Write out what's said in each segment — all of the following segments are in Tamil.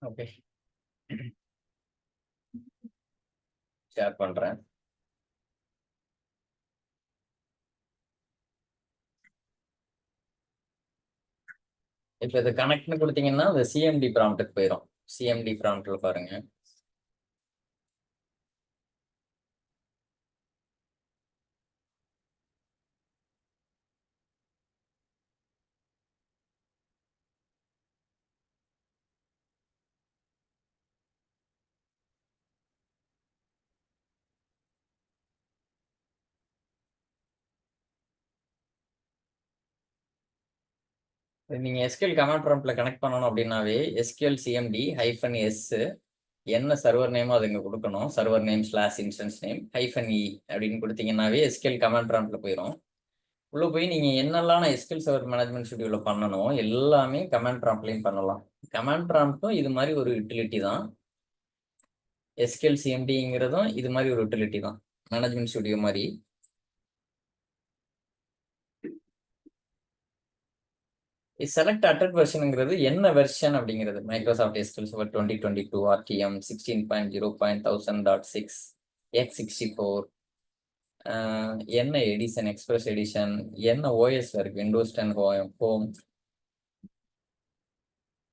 ஓகே, ஷேர் பண்றேன். இப்போ இது கனெக்ட்னு கொடுத்தீங்கன்னா அது சிஎம்டி ப்ராம்ப்ட்டுக்கு போயிடும். சிஎம்டி ப்ராம்ப்ட்ல பாருங்க. நீங்க எஸ்கியூஎல் கமாண்ட் ப்ராம்ப்ட்ல கனெக்ட் பண்ணணும் அப்படின்னாவே எஸ்கியூஎல் சிஎம்டி ஹைஃபன் எஸ் என்ன சர்வர் நேமோ அது இங்க கொடுக்கணும். Server name slash instance name hyphen E அப்படின்னு கொடுத்தீங்கன்னாவே எஸ்கியூஎல் கமாண்ட் ப்ராம்ப்ட்ல போயிடும். உள்ள போய் நீங்க என்னெல்லாம் எஸ்கியூஎல் சர்வர் மேனேஜ்மெண்ட் ஸ்டுடியோல பண்ணணும் எல்லாமே கமாண்ட் ப்ராம்ப்ட்லயும் பண்ணலாம். கமாண்ட் ப்ராம்ப்ட்டும் இது மாதிரி ஒரு யூட்டிலிட்டி தான். எஸ்கியூஎல் சிஎம்டிங்கிறதும் இது மாதிரி ஒரு யூட்டிலிட்டி தான், மேனேஜ்மெண்ட் ஸ்டுடியோ மாதிரி. செலக்ட் அட்டட் வெர்ஷனுங்கிறது என்ன வெர்ஷன் அப்படிங்கிறது Microsoft SQL server 2022 RTM 16.0.1000.6 x64 என்ன எடிஷன், எக்ஸ்பிரஸ் எடிஷன், என்ன ஓஎஸ் இருக்கு, விண்டோஸ் 10 ஹோம்.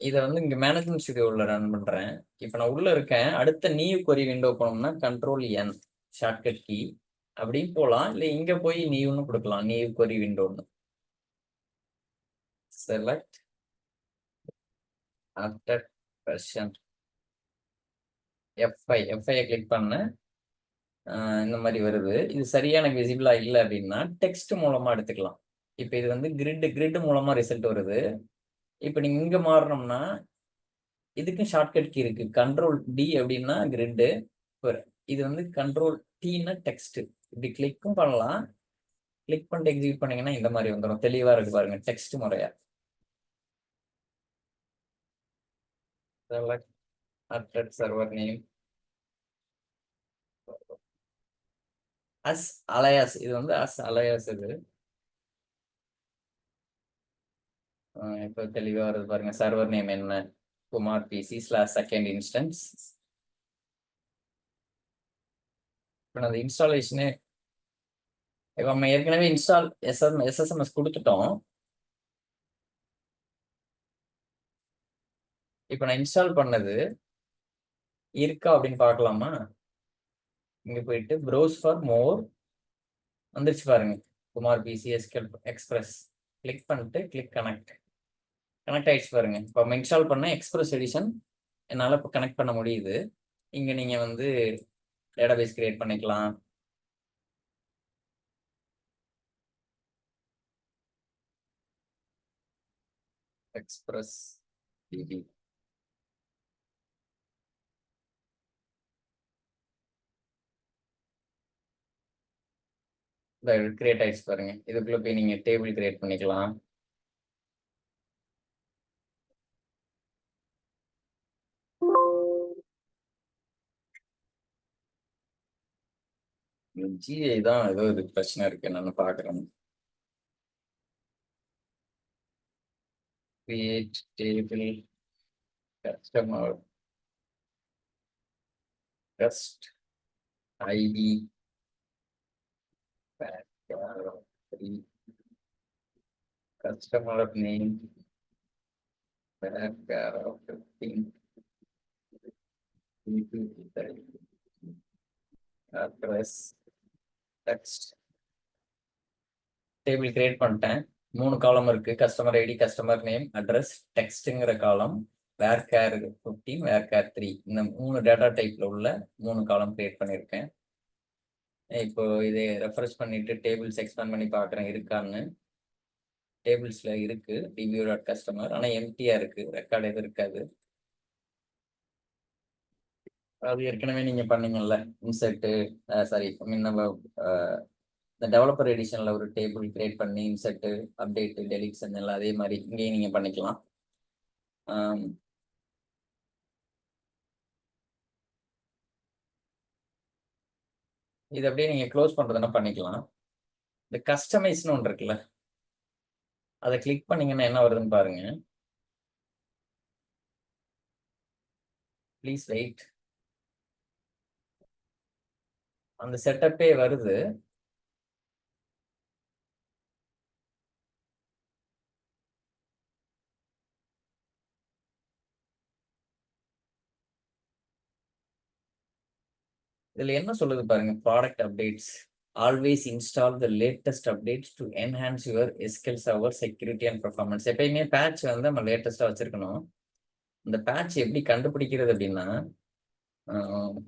இதை வந்து இங்க மேனேஜ்மெண்ட் ஸ்டுடியோவில் ரன் பண்றேன். இப்போ நான் உள்ள இருக்கேன். அடுத்த நியூ கொரி விண்டோ போனோம்னா கண்ட்ரோல் என் ஷார்ட்கட் கீ அப்படி போகலாம். இல்லை இங்க போய் நியூன்னு கொடுக்கலாம், நியூ கொரி விண்டோன்னு. செலக்ட் அட்டட் வெர்ஷன் F5 கிளிக் பண்ண இந்த மாதிரி வருது. இது சரியா எனக்கு விசிபிளா இல்லை அப்படின்னா டெக்ஸ்ட் மூலமா எடுத்துக்கலாம். இப்போ இது வந்து கிரிட் மூலமா ரிசல்ட் வருது. இப்போ நீங்க இங்க மாறணும்னா இதுக்கும் ஷார்ட்கட் கீ இருக்கு. கண்ட்ரோல் டி அப்படின்னா கிரிட்டு, இது வந்து கண்ட்ரோல் டீன்னா டெக்ஸ்ட். இப்படி கிளிக்கும் பண்ணலாம். கிளிக் பண்ணிட்டு எக்ஸிக்யூட் பண்ணீங்கன்னா இந்த மாதிரி வந்துடும். தெளிவா இருக்கு பாருங்க டெக்ஸ்ட் முறையா. அட்டட் சர்வர் நேம் அஸ் அலையாஸ், இது வந்து அஸ் அலையாஸ். இது இப்போ தெளிவா வருது பாருங்க. சர்வர் நேம் என்ன, Kumar PC slash second instance. இப்போ அந்த இன்ஸ்டாலேஷனே இப்போ நம்ம ஏற்கனவே இன்ஸ்டால் எஸ்எஸ்எம்எஸ் கொடுத்துட்டோம். இப்போ நான் இன்ஸ்டால் பண்ணது இருக்கா அப்படின்னு பார்க்கலாமா? இங்க போயிட்டு ப்ரௌஸ் ஃபார் மோர் வந்துருச்சு பாருங்க, Kumar PC SQL express. Click பண்ணிட்டு கிளிக் கனெக்ட் ஆயிடுச்சு பாருங்க. இப்போ நம்ம இன்ஸ்டால் பண்ண எக்ஸ்பிரஸ் எடிஷன் என்னால் இப்போ கனெக்ட் பண்ண முடியுது. இங்க நீங்க வந்து டேட்டாபேஸ் கிரியேட் பண்ணிக்கலாம். எக்ஸ்பிரஸ் டிபி கிரியேட் ஆயிடுச்சு பாருங்க. இதுக்குள்ள போய் நீங்க டேபிள் கிரியேட் பண்ணிக்கலாம். ஜிஐ தான் ஏதோ இது பிரச்சனை இருக்கு, என்னன்னு பாக்குறேன். Create table customer test ID customer name paragraph 15 address text table create பண்ணிட்டேன். 3 காலம் இருக்கு. Customer ID, customer name, address, டெக்ஸ்ட்ங்கிற காலம், வேர்கேர் 15, வேர்கேர் 3, இந்த 3 டேட்டா டைப்ல உள்ள 3 காலம் கிரியேட் பண்ணியிருக்கேன். இப்போ இதை ரெஃப்ரெஷ் பண்ணிட்டு டேபிள்ஸ் எக்ஸ்பேண்ட் பண்ணி பார்க்குறேன் இருக்கான்னு. டேபிள்ஸ்ல இருக்கு டிவியூ டாட் கஸ்டமர், ஆனால் எம்டியா இருக்கு, ரெக்கார்டு எதுவும் இருக்காது. அது ஏற்கனவே நீங்க பண்ணீங்கல்ல இன்சர்ட்டு, சாரி நம்ம இந்த டெவலப்பர் எடிஷன்ல ஒரு டேபிள் கிரியேட் பண்ணி இன்சர்ட்டு, அப்டேட், டெலிட் செஞ்சல அதே மாதிரி இங்கேயும் நீங்க பண்ணிக்கலாம். இது அப்படியே நீங்க க்ளோஸ் பண்றதுன்னா பண்ணிக்கலாம். இந்த கஸ்டமைஸ்னு ஒன்று இருக்குல்ல, அதை கிளிக் பண்ணீங்கன்னா என்ன வருதுன்னு பாருங்க. Please wait. அந்த செட்டப்பே வருது. இதுல என்ன சொல்லுது பாருங்க, product updates. Always install the latest updates to enhance your SQL server security and performance. எப்பயுமே பேட்ச் வந்து நம்ம லேட்டஸ்டா வச்சிருக்கணும். இந்த பேட்ச் எப்படி கண்டுபிடிக்கிறது அப்படின்னா,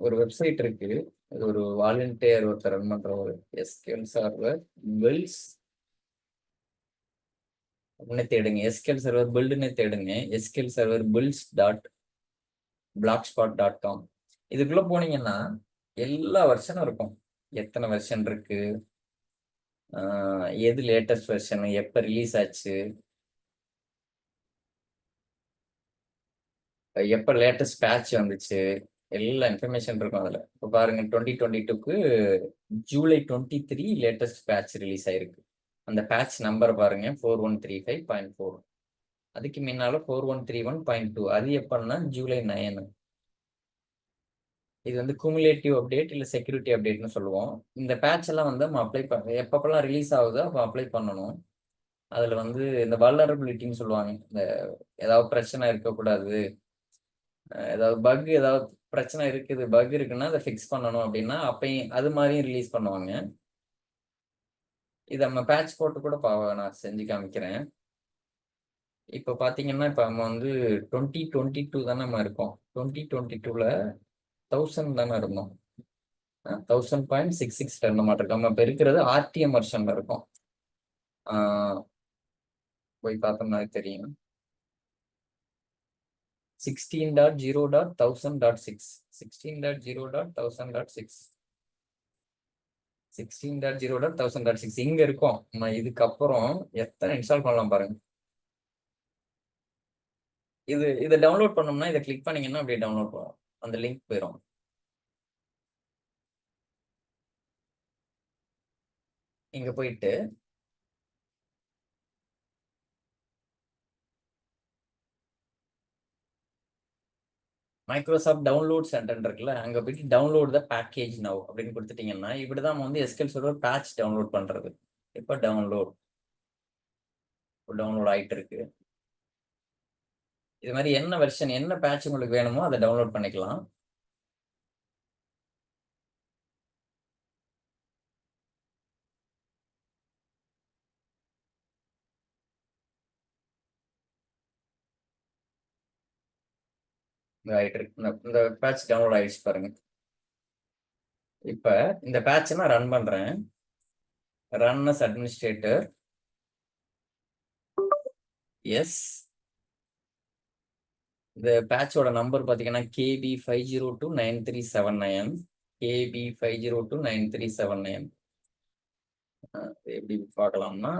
ஒரு வெப்சைட் இருக்கு. இது ஒரு வாலண்டியர் ஒருத்தர் ரன் பண்ற ஒரு எஸ்கியூஎல் சர்வர் பில்ட்ஸ் அப்படின்னு தேடுங்க. எஸ்கியூஎல் சர்வர் பில்டுன்னு தேடுங்க. SQL server builds dot blogspot.com. இதுக்குள்ள போனீங்கன்னா எல்லா வெர்ஷனும் இருக்கும். எத்தனை வெர்ஷன் இருக்கு, எது லேட்டஸ்ட் வெர்ஷன், எப்ப ரிலீஸ் ஆச்சு, எப்ப லேட்டஸ்ட் பேட்ச் வந்துச்சு, எல்லா இன்ஃபர்மேஷன் இருக்கும் அதுல. இப்போ பாருங்க, 2022க்கு ஜூலை 23 லேட்டஸ்ட் பேட்ச் ரிலீஸ் ஆயிருக்கு. அந்த பேட்ச் நம்பர் பாருங்க, 4135.4. அதுக்கு முன்னால 4131.2. அது எப்பன்னா ஜூலை 9. இது வந்து குமுலேட்டிவ் அப்டேட் இல்ல செக்யூரிட்டி அப்டேட்னு சொல்லுவோம். இந்த பேட்ச் எல்லாம் வந்து நம்ம அப்ளை பண்ண எப்பப்பெல்லாம் ரிலீஸ் ஆகுதோ அப்போ அப்ளை பண்ணணும். அதுல வந்து இந்த வல்னரபிலிட்டின்னு சொல்லுவாங்க. இந்த ஏதாவது பிரச்சனை இருக்கக்கூடாது, ஏதாவது பக், ஏதாவது பிரச்சனை இருக்குது, பக் இருக்குன்னா அதை ஃபிக்ஸ் பண்ணணும் அப்படின்னா அப்பயும் அது மாதிரியும் ரிலீஸ் பண்ணுவாங்க. இதை நம்ம பேட்ச் போட்டு கூட நான் செஞ்சு காமிக்கிறேன். இப்போ பார்த்தீங்கன்னா இப்போ நம்ம வந்து 2022 தானே நம்ம இருக்கோம். 2022ல 1000 தானே இருந்தோம். 1000.66 இருந்த மாட்டோம் இருக்கு. நம்ம இப்போ இருக்கிறது ஆர்டிஎம் வெர்ஷன்ல இருக்கும். போய் பார்த்தோம்னா தெரியும். 16.0.1000.6 16.0.1000.6 16.0.1000.6 இங்க இருக்கும். நம்ம இதுக்கப்புறம் எத்தனை இன்ஸ்டால் பண்ணலாம் பாருங்க. இதை டவுன்லோட் பண்ணோம்னா இதை கிளிக் பண்ணீங்கன்னா அப்படியே டவுன்லோட் பண்ணும். அந்த லிங்க் போயிடும். இங்க போயிட்டு மைக்ரோசாஃப்ட் டவுன்லோட் சென்டர் இருக்குல்ல, அங்க போயிட்டு டவுன்லோட் த பேக்கேஜ் நவ் அப்படின்னு கொடுத்துட்டீங்கன்னா இப்படிதான் நம்ம வந்து எஸ்கியூஎல் சர்வர் பேட்ச் டவுன்லோட் பண்றது. இப்போ டவுன்லோட் ஆயிட்டு இருக்கு. இது மாதிரி என்ன வெர்ஷன், என்ன பேட்ச் உங்களுக்கு வேணுமோ அதை டவுன்லோட் பண்ணிக்கலாம். ஆயிட்டு இருக்கு. இந்த பேட்ச் டவுன்லோட் ஆயிடுச்சு பாருங்க. இப்ப இந்த பேட்ச் நான் ரன் பண்றேன். Run as administrator. எஸ். இந்த பேட்சோட நம்பர் பாத்தீங்கன்னா KB502939. KB502939. எப்படி பார்க்கலாம்னா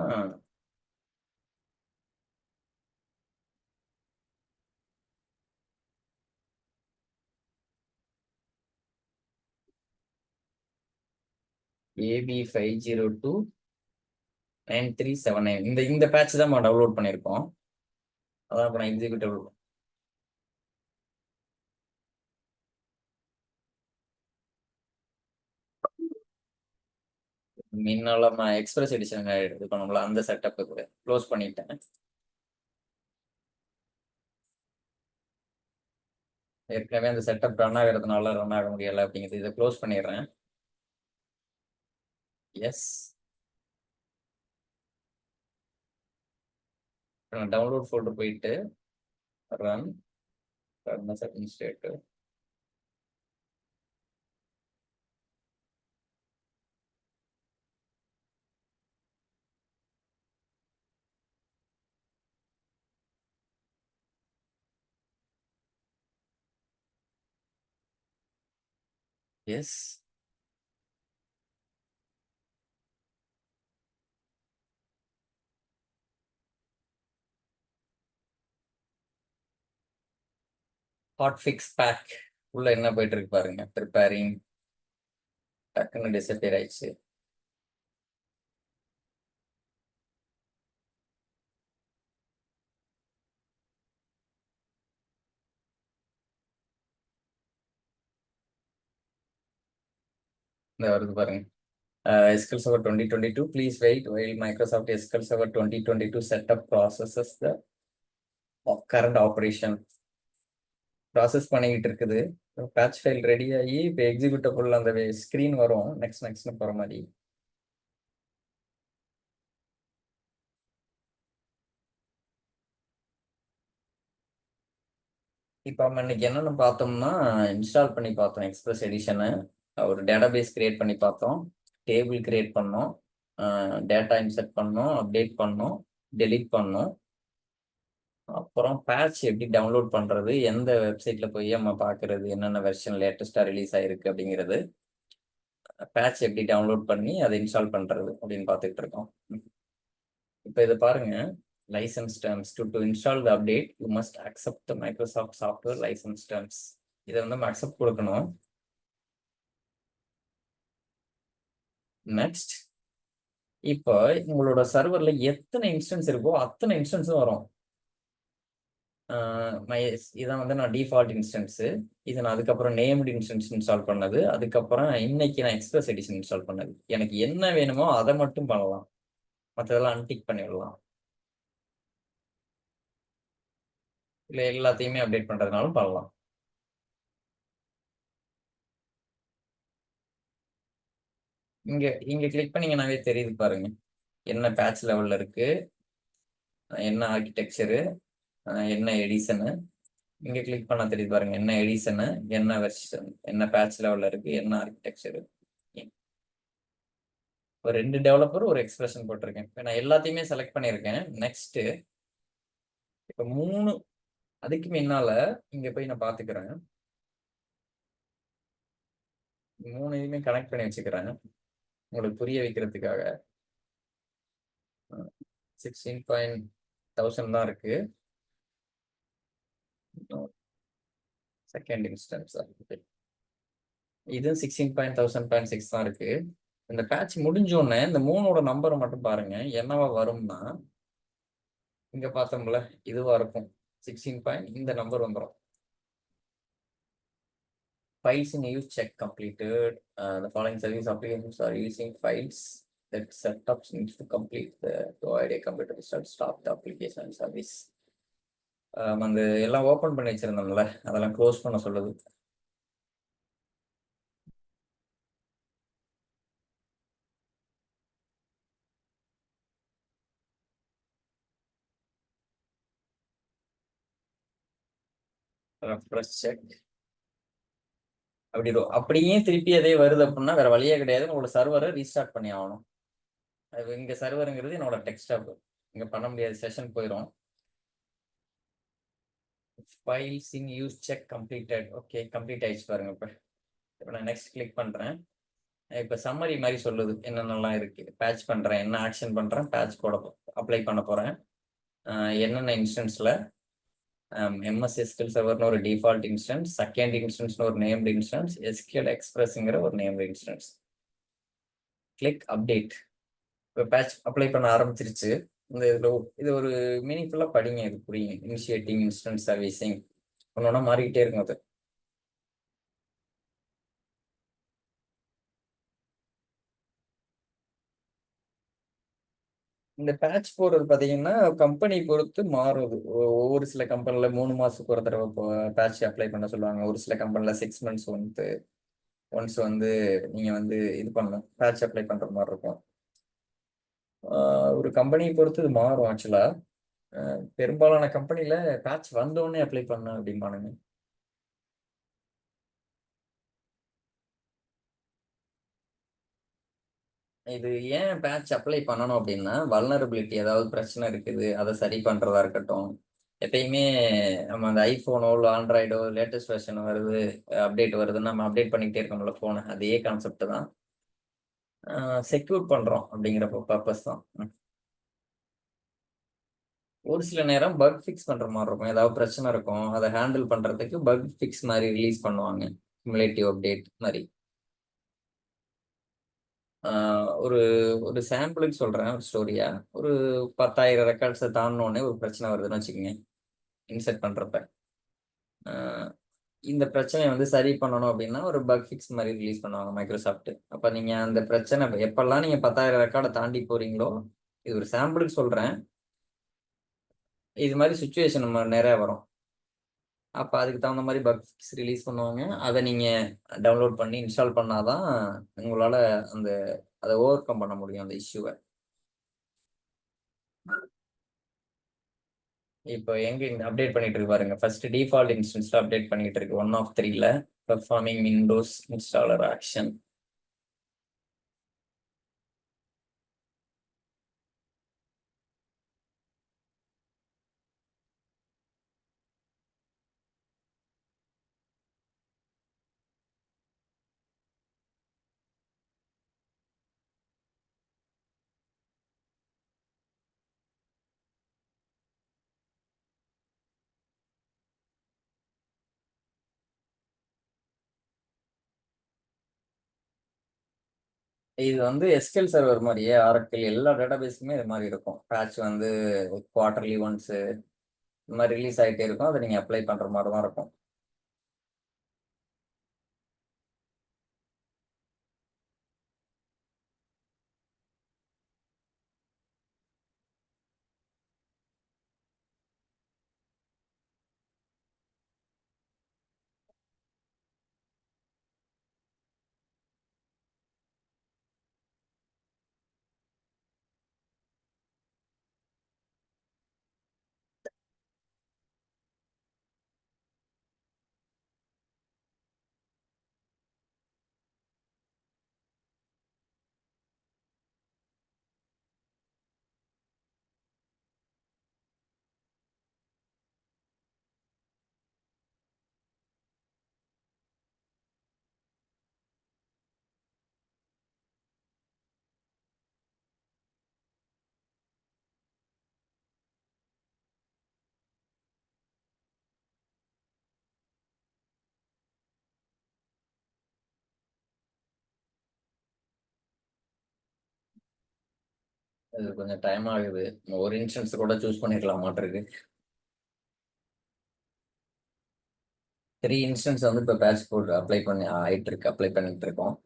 KB502939. இந்த பேட்ச் தான் நம்ம டவுன்லோட் பண்ணியிருக்கோம். அதான் இப்போ நான் எக்ஸிக்யூட்டிவ் முன்னால நான் எக்ஸ்பிரஸ் எடிஷன் இது பண்ணுவோம்ல, அந்த செட்டப் கூட க்ளோஸ் பண்ணிட்டேன். ஏற்கனவே அந்த செட்டப் ரன் ஆகிறதுனால ரன் ஆக முடியலை அப்படிங்கிறது. இதை க்ளோஸ் பண்ணிடுறேன். எஸ். டவுன்லோட் ஃபோல்டர் போயிட்டு run as administrator. Yes. Hotfix pack உள்ள என்ன போயிட்டு இருக்கு பாருங்க. ப்ரிப்பேரிங். டக்குன்னு டிசப்பியர் ஆயிடுச்சு. இந்த வருது பாருங்க. SQL Server 2022, please wait while Microsoft SQL Server 2022 setup processes the current operation. Process பண்ணிக்கிட்டு இருக்குது. பேட்ச் ஃபைல் ரெடி ஆகி இப்போ எக்ஸிக்யூட்டபிள் அந்த ஸ்க்ரீன் வரும் நெக்ஸ்ட்னு போகிற மாதிரி. இப்போ நம்ம இன்னைக்கு என்னென்னு பார்த்தோம்னா, இன்ஸ்டால் பண்ணி பார்த்தோம் எக்ஸ்பிரஸ் எடிஷனை. ஒரு டேட்டாபேஸ் கிரியேட் பண்ணி பார்த்தோம், டேபிள் கிரியேட் பண்ணோம், டேட்டா இன்சர்ட் பண்ணோம், அப்டேட் பண்ணோம், டெலீட் பண்ணோம். அப்புறம் பேட்ச் எப்படி டவுன்லோட் பண்ணுறது, எந்த வெப்சைட்டில் போய் நம்ம பார்க்குறது, என்னென்ன வெர்ஷன் லேட்டஸ்ட்டாக ரிலீஸ் ஆகிருக்கு அப்படிங்கிறது, பேட்ச் எப்படி டவுன்லோட் பண்ணி அதை இன்ஸ்டால் பண்ணுறது அப்படின்னு பார்த்துக்கிட்டு இருக்கோம். இப்போ இதை பாருங்க, licence terms to install the update you must accept the Microsoft software licence terms. இதை வந்து நம்ம அக்செப்ட் கொடுக்கணும். நெக்ஸ்ட், இப்போ உங்களோட சர்வர்ல எத்தனை இன்ஸ்டன்ஸ் இருக்கோ அத்தனை இன்ஸ்டன்ஸும் வரும். இதான் வந்து நான் டிஃபால்ட் இன்ஸ்டன்ஸு. இது நான் அதுக்கப்புறம் நேம்டு இன்ஸ்டன்ஸ் இன்ஸ்டால் பண்ணது, அதுக்கப்புறம் இன்னைக்கு நான் எக்ஸ்பிரஸ் எடிஷன் இன்ஸ்டால் பண்ணது. எனக்கு என்ன வேணுமோ அதை மட்டும் பண்ணலாம், மற்றதெல்லாம் அன்டிக் பண்ணிடலாம். இல்லை எல்லாத்தையுமே அப்டேட் பண்ணுறதுனாலும் பண்ணலாம். இங்கே கிளிக் பண்ணிங்கன்னாவே தெரியுது பாருங்க, என்ன பேட்ச் லெவலில் இருக்கு, என்ன ஆர்கிடெக்சரு, என்ன எடிஷனு. இங்கே கிளிக் பண்ண தெரியுது பாருங்க, என்ன எடிஷனு, என்ன வெர்ஷன், என்ன பேட்ச் லெவலில் இருக்கு, என்ன ஆர்கிடெக்சரு. ஒரு 2 டெவலப்பர் ஒரு எக்ஸ்பிரஷன் போட்டிருக்கேன். இப்போ நான் எல்லாத்தையுமே செலக்ட் பண்ணியிருக்கேன். நெக்ஸ்ட்டு இப்போ 3 அதுக்கு முன்னால இங்கே போய் நான் பார்த்துக்கிறேன். 3 இதுவுமே கனெக்ட் பண்ணி வச்சுக்கிறேன் உங்களுக்கு புரிய வைக்கிறதுக்காக. 16,000 தான் இருக்கு. செகண்ட் இன்ஸ்டன்ஸ் இது 16,000.6 தான் இருக்கு. இந்த பேட்ச் முடிஞ்சோடனே இந்த 3ஓட நம்பரை மட்டும் பாருங்க, என்னவா வரும்னா இங்க பார்த்தோம்ல இதுவா இருக்கும். 16. இந்த நம்பர் வந்துடும். Files in use check completed. The following service applications are using files that setups needs to complete the provide a computer to stop the application service. அந்த எல்லாம் ஓப்பன் பண்ணி வச்சிருந்தோம்ல, அதெல்லாம் க்ளோஸ் பண்ண சொல்லுது. ரெஃப்ரெஷ் செக் அப்படியே திருப்பி அதே வருது அப்படின்னா வேற வழியே கிடையாது, உங்களோட சர்வரை ரீஸ்டார்ட் பண்ணி ஆகணும். அது இங்க சர்வருங்கிறது என்னோட டெக்ஸ்டாப், இங்க பண்ண முடியாது, செஷன் போயிடும். ஃபைல்ஸ் இன் use check completed. Okay, complete ஆயிடுச்சு பாருங்க. இப்போ நான் நெக்ஸ்ட் கிளிக் பண்றேன். இப்போ சம்மரி மாதிரி சொல்லுது என்னென்னலாம் இருக்கு. பேட்ச் பண்றேன், என்ன ஆக்ஷன் பண்றேன், பேட்ச் போட அப்ளை பண்ண போறேன், என்னென்ன இன்ஸ்டன்ஸ்ல MS SQL சர்வர்னு ஒரு டிஃபால்ட் இன்ஸ்டன்ஸ், செகண்ட் இன்ஸ்டன்ஸ்னு ஒரு நேம்டு இன்ஸ்டன்ஸ், SQL எக்ஸ்பிரஸ்ங்கிற ஒரு நேம்டு இன்ஸ்டன்ஸ். Click update. இப்போ பேட்ச் அப்ளை பண்ண ஆரம்பிச்சிருச்சு. இந்த இது ஒரு மீனிங்ஃபுல்லாக படிங்க, இது புரியுங்க. இனிஷியேட்டிங் இன்ஸ்டன்ஸ் சர்வீசிங் ஒன்னொன்னா மாறிக்கிட்டே இருக்கும். அது இந்த பேட்ச் போடுறது பார்த்தீங்கன்னா கம்பெனி பொறுத்து மாறுது. ஒவ்வொரு சில கம்பெனியில் 3 மாதத்துக்கு ஒரு தடவை பேட்ச் அப்ளை பண்ண சொல்லுவாங்க. ஒரு சில கம்பெனியில் 6 months ஒன்ஸ் வந்து நீங்கள் வந்து இது பண்ணணும், பேட்ச் அப்ளை பண்ணுற மாதிரி இருக்கும். ஒரு கம்பெனியை பொறுத்து இது மாறும். ஆக்சுவலாக பெரும்பாலான கம்பெனியில் பேட்ச் வந்தோடனே அப்ளை பண்ண அப்படிம்பானுங்க. இது ஏன் பேட்ச் அப்ளை பண்ணணும் அப்படின்னா, வல்னரபிலிட்டி, அதாவது பிரச்சனை இருக்குது, அதை சரி பண்ணுறதா இருக்கட்டும். எப்பயுமே நம்ம அந்த ஐஃபோனோ இல்லை ஆண்ட்ராய்டோ லேட்டஸ்ட் வெர்ஷன் வருது, அப்டேட் வருதுன்னு நம்ம அப்டேட் பண்ணிக்கிட்டே இருக்கோம்ல ஃபோனை, அதே கான்செப்ட் தான். செக்யூர் பண்ணுறோம் அப்படிங்கிற பர்பஸ் தான். ஒரு சில நேரம் பக் ஃபிக்ஸ் பண்ணுற மாதிரி இருக்கும், ஏதாவது பிரச்சனை இருக்கும், அதை ஹேண்டில் பண்ணுறதுக்கு பக் ஃபிக்ஸ் மாதிரி ரிலீஸ் பண்ணுவாங்க, குமுலேட்டிவ் அப்டேட் மாதிரி. ஒரு ஒரு சாம்பிளுக்கு சொல்கிறேன், ஒரு ஸ்டோரியா. ஒரு 10,000 ரெக்கார்ட்ஸை தாண்டினோடனே ஒரு பிரச்சனை வருதுன்னு வச்சுக்கோங்க இன்சர்ட் பண்ணுறப்ப. இந்த பிரச்சனையை வந்து சரி பண்ணணும் அப்படின்னா ஒரு பக் ஃபிக்ஸ் மாதிரி ரிலீஸ் பண்ணுவாங்க மைக்ரோசாஃப்ட். அப்போ நீங்க அந்த பிரச்சனை எப்பெல்லாம் நீங்க 10,000 ரெக்கார்டை தாண்டி போறீங்களோ, இது ஒரு சாம்பிளுக்கு சொல்றேன், இது மாதிரி சுச்சுவேஷன் நம்ம நிறைய வரும். அப்போ அதுக்கு தகுந்த மாதிரி பக் ஃபிக்ஸ் ரிலீஸ் பண்ணுவாங்க. அதை நீங்க டவுன்லோட் பண்ணி இன்ஸ்டால் பண்ணாதான் உங்களால அந்த அதை ஓவர் கம் பண்ண முடியும் அந்த இஷ்யூவை. இப்போ எங்க அப்டேட் பண்ணிட்டு இருக்கு பாருங்க. ஃபர்ஸ்ட் டிஃபால்ட் இன்ஸ்டன்ஸ்ல அப்டேட் பண்ணிட்டு இருக்கு 1 of 3ல பெர்ஃபார்மிங் விண்டோஸ் இன்ஸ்டாலர் ஆக்ஷன். இது வந்து எஸ்கியூஎல் சர்வர் மாதிரியே ஆரக்கிள் எல்லா டேட்டாபேஸுமே இது மாதிரி இருக்கும். பேட்ச் வந்து குவார்டர்லி ஒன்ஸ் இந்த மாதிரி ரிலீஸ் ஆகிட்டே இருக்கும். அதை நீங்க அப்ளை பண்ற மாதிரி தான் இருக்கும். இது கொஞ்சம் டைம் ஆகுது. ஒரு இன்ஸ்டன்ஸ் கூட சூஸ் பண்ணிருக்கலாம் மாட்டிருக்கு. 3 இன்ஸ்டன்ஸ் வந்து இப்போ பேட்ச் போட்டு அப்ளை பண்ணி ஆயிட்டு இருக்கு, அப்ளை பண்ணிட்டு இருக்கோம்.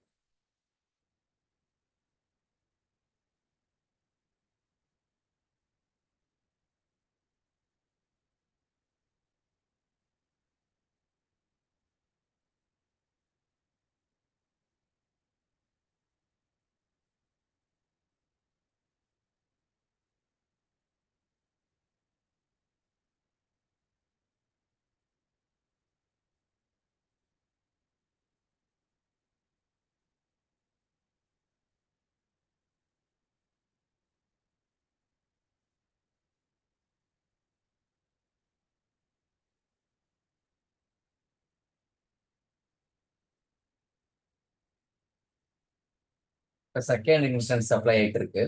இப்போ செகண்ட் இன்ஸ்டன்ஸ் அப்ளை ஆயிட்டு இருக்கு.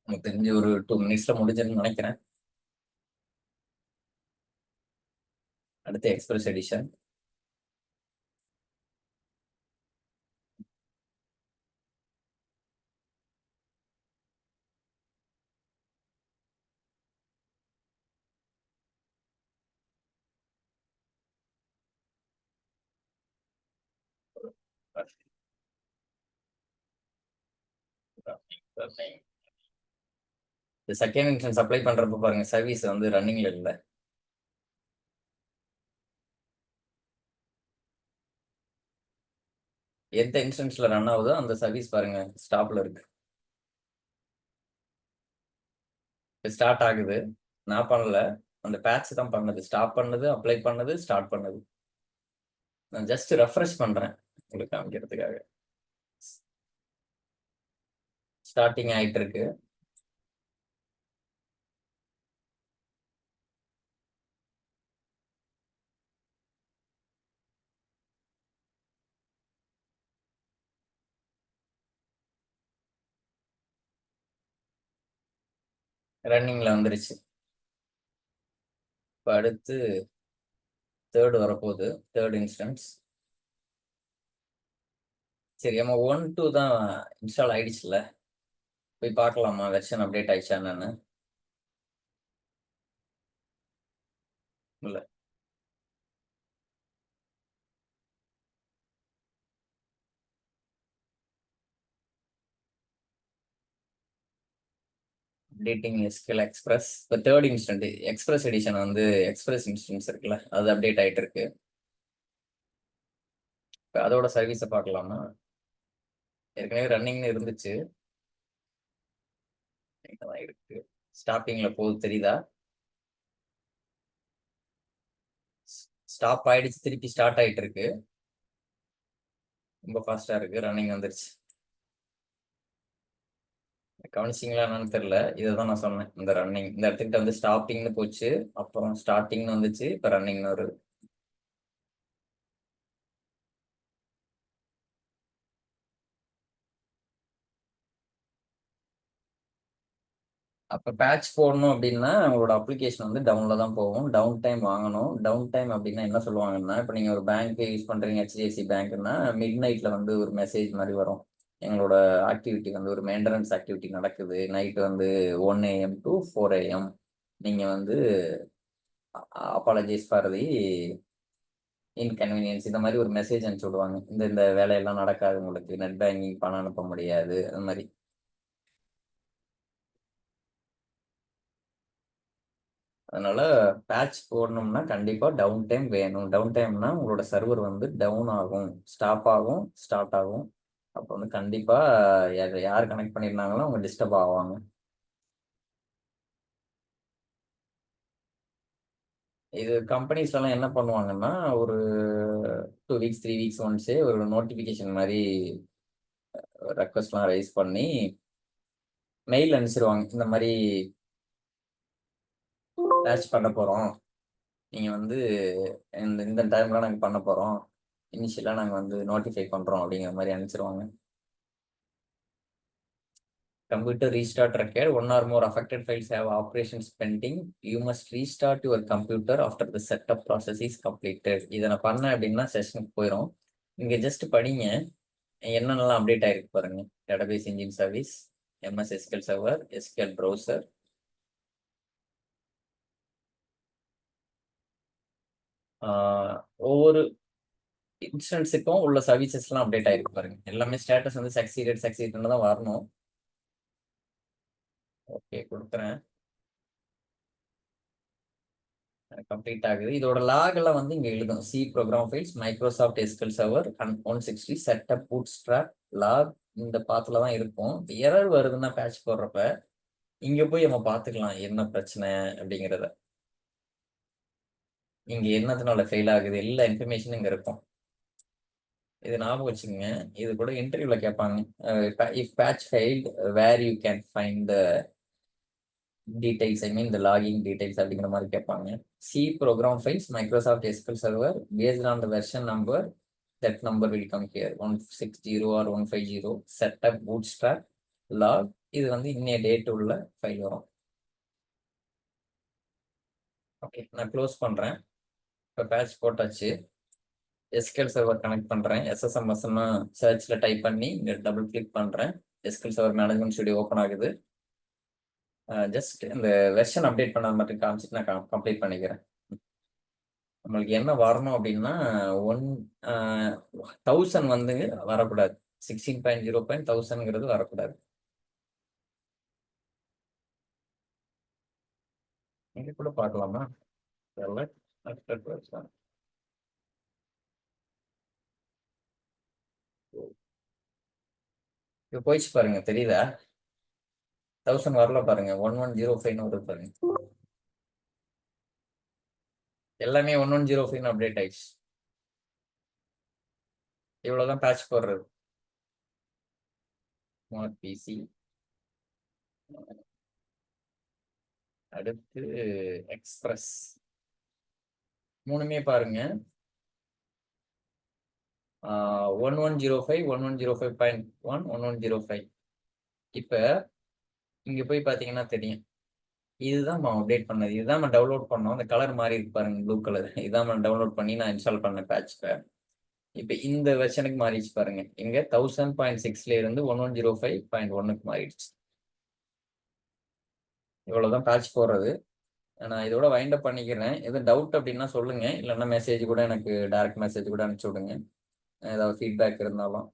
எனக்கு தெரிஞ்சு ஒரு 2 மினிட்ஸ்ல முடிஞ்சுன்னு நினைக்கிறேன். அடுத்து எக்ஸ்பிரஸ் எடிஷன். இந்த செகண்ட் இன்ஸ்டன்ஸ் அப்ளை பண்றப்ப பாருங்க, சர்வீஸ் வந்து ரன்னிங்ல இல்லை. எந்த இன்ஸ்டன்ஸ்ல ரன் ஆகுதோ அந்த சர்வீஸ் பாருங்க ஸ்டாப்ல இருக்கு. ஸ்டார்ட் ஆகுது, நான் பண்ணல, அந்த பேட்ச் தான் பண்ணது. ஸ்டாப் பண்ணது, அப்ளை பண்ணது, ஸ்டார்ட் பண்ணது. நான் ஜஸ்ட் ரெஃப்ரெஷ் பண்றேன் உங்களுக்கு காமிக்கிறதுக்காக. ஸ்டார்டிங் ஆயிட்டு இருக்கு. ரன்னிங்ல வந்துருச்சு. இப்போ அடுத்து தேர்ட் வரப்போகுது, தேர்ட் இன்ஸ்டன்ஸ். சரி, நம்ம 1 2 தான் இன்ஸ்டால் ஆயிடுச்சுல, போய் பார்க்கலாமா வெர்ஷன் அப்டேட் ஆயிடுச்சா என்னன்னு? இல்ல, அப்டேட்டிங் எஸ்கியூஎல் எக்ஸ்பிரஸ். இப்போ தேர்ட் இன்ஸ்டன்ட் எக்ஸ்பிரஸ் எடிஷன் வந்து எக்ஸ்பிரஸ் இன்ஸ்டன்ஸ் இருக்குல்ல, அது அப்டேட் ஆயிட்டு இருக்கு. இப்போ அதோட சர்வீஸை பார்க்கலாமா? ஏற்கனவே ரன்னிங்னு இருந்துச்சு, இங்கதான் இருக்கு. ஸ்டாப்பிங்ல போகுது தெரியுதா? ஸ்டாப் ஆயிடுச்சு, திருப்பி ஸ்டார்ட் ஆயிட்டு இருக்கு. ரொம்ப ஃபாஸ்டா இருக்கு. ரன்னிங் வந்துருச்சு. கவனிச்சிங்களா என்னன்னு தெரியல. இதைதான் நான் சொன்னேன். இந்த ரன்னிங் இந்த இடத்துக்கிட்ட வந்து ஸ்டாப்பிங்னு போச்சு, அப்புறம் ஸ்டார்டிங்னு வந்துச்சு, இப்போ ரன்னிங்னு வருது. அப்போ பேட்ச் போடணும் அப்படின்னா உங்களோட அப்ளிகேஷன் வந்து டவுன்ல தான் போகும். டவுன் டைம் வாங்கணும். டவுன் டைம் அப்படின்னா என்ன சொல்லுவாங்கன்னா, இப்போ நீங்கள் ஒரு பேங்க் யூஸ் பண்ணுறீங்க, ஹெச்டிஎஃப்சி பேங்க்னா மிட் நைட்டில் வந்து ஒரு மெசேஜ் மாதிரி வரும். எங்களோட ஆக்டிவிட்டி வந்து ஒரு மெயின்டெனன்ஸ் ஆக்டிவிட்டி நடக்குது, நைட்டு வந்து 1 AM to 4 AM. நீங்கள் வந்து அப்பாலஜைஸ் ஃபார் தி இன்கன்வீனியன்ஸ் இந்த மாதிரி ஒரு மெசேஜ் அனுப்பிச்சு விடுவாங்க. இந்த வேலையெல்லாம் நடக்காது, உங்களுக்கு நெட் பேங்கிங் பணம் அனுப்ப முடியாது, அந்த மாதிரி. அதனால பேட்ச் போடணும்னா கண்டிப்பா டவுன் டைம் வேணும். டவுன் டைம்னா உங்களோட சர்வர் வந்து டவுன் ஆகும், ஸ்டாப் ஆகும், ஸ்டார்ட் ஆகும். அப்போ வந்து கண்டிப்பா யார் கனெக்ட் பண்ணியிருந்தாங்களோ அவங்க டிஸ்டர்ப் ஆவாங்க. இது கம்பெனிஸ் எல்லாம் என்ன பண்ணுவாங்கன்னா, ஒரு 2 வீக்ஸ் 3 வீக்ஸ் ஒன்ஸே ஒரு நோட்டிபிகேஷன் மாதிரி ரெக்வஸ்ட்லாம் ரைஸ் பண்ணி மெயில் அனுப்பிச்சிருவாங்க. இந்த மாதிரி பேட்ச் பண்ண போறோம், நீங்க வந்து இந்த இந்த டைம்ல நாங்கள் பண்ண போறோம், இனிஷியலா நாங்கள் வந்து நோட்டிஃபை பண்றோம் அப்படிங்கிற மாதிரி அனுப்பிச்சிருவாங்க. Computer restart required. One or more affected files have operations pending. You must restart your computer after the setup process is completed. இதை நான் பண்ணேன் அப்படின்னா செஷனுக்கு போயிடும். இங்க ஜஸ்ட் படிங்க, என்னென்னலாம் அப்டேட் ஆயிருக்கு பாருங்க. Database engine service, MS SQL server, SQL browser. ஒவ்வொரு இன்ஸ்டன்ஸுக்கும் உள்ள சர்வீசஸ்லாம் அப்டேட் ஆயிருக்கு பாருங்க. எல்லாமே ஸ்டேட்டஸ் வந்து சக்சீடட்னு தான் வரணும். ஓகே கொடுக்குறேன், கம்ப்ளீட் ஆகுது. இதோட லாக் எல்லாம் வந்து இங்க எழுதும். C program files, Microsoft SQL server 160 setup bootstrap log இந்த பாத்துல தான் இருக்கும். எரர் வருதுன்னா பேட்ச் போடுறப்ப இங்க போய் நம்ம பார்த்துக்கலாம் என்ன பிரச்சனை அப்படிங்கிறத. இங்க என்னதுனால ஃபெயில் ஆகுது எல்லா இன்ஃபர்மேஷனும் இங்க இருக்கும். இது ஞாபகம் வச்சுக்கோங்க. இது கூட இன்டர்வியூல கேட்பாங்க, if patch failed where you can find the details, I mean the logging details அப்படிங்கிற மாதிரி கேட்பாங்க. C program files Microsoft SQL server based on the version number, that number will come here 160 or 150 setup bootstrap log. இது வந்து இன்னைய டேட் உள்ள ஃபைல் வரும். ஓகே நான் க்ளோஸ் பண்றேன். இப்போ பேட்ச் போட்டாச்சு. எஸ்கியூஎல் சர்வர் கனெக்ட் பண்றேன். SSMSன்னு சர்ச்ல டைப் பண்ணி இங்க டபுள் கிளிக் பண்றேன். SQL server management studio open ஆகுது. ஜஸ்ட் இந்த வெர்ஷன் அப்டேட் பண்ணது மட்டும் காமிச்சிட்டு நான் கம்ப்ளீட் பண்ணிக்கிறேன். நம்மளுக்கு என்ன வரணும் அப்படின்னா 1000 வந்து வரக்கூடாது. 16.0.1000 வரக்கூடாது. இங்க கூட பார்க்கலாமா? இப்போ போயிடுச்சு பாருங்க, தெரியுதா? 1000 வரல பாருங்க, 1105 வருது பாருங்க. எல்லாமே 1105 அப்டேட் ஆயிடுச்சு. இவ்வளவுதான் பேட்ச் போடுறது. பிசி அடுத்து எக்ஸ்பிரஸ், மூணுமே பாருங்க 1105 1105.1 1105. இப்ப இங்க போய் பாத்தீங்கன்னா தெரியும், இதுதான் அப்டேட் பண்ணது, இதுதான் நம்ம டவுன்லோட் பண்ணோம். அந்த கலர் மாறி இருக்கு பாருங்க, ப்ளூ கலர். இதான் நான் டவுன்லோட் பண்ணி நான் இன்ஸ்டால் பண்ண பேட்ச்ல. இப்ப இந்த வெர்ஷனுக்கு மாறிடுச்சு பாருங்க. இங்க 1000.6ல இருந்து 1105.1க்கு மாறிடுச்சு. இவ்வளவுதான் பேட்ச் போடுறது. நான் இதோட வைண்ட் அப் பண்ணிக்கிறேன். எதுவும் டவுட் அப்படின்னா சொல்லுங்க, இல்லைன்னா மெசேஜ் கூட எனக்கு டைரக்ட் மெசேஜ் கூட அனுப்பிச்சு விடுங்க, ஏதாவது ஃபீட்பேக் இருந்தாலும்.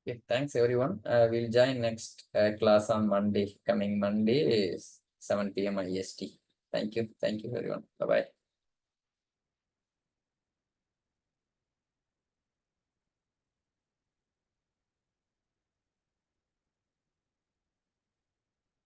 Okay, thanks everyone. We'll join next class on Monday. Coming Monday is 7 p.m. IST. Thank you. Thank you everyone. Bye bye.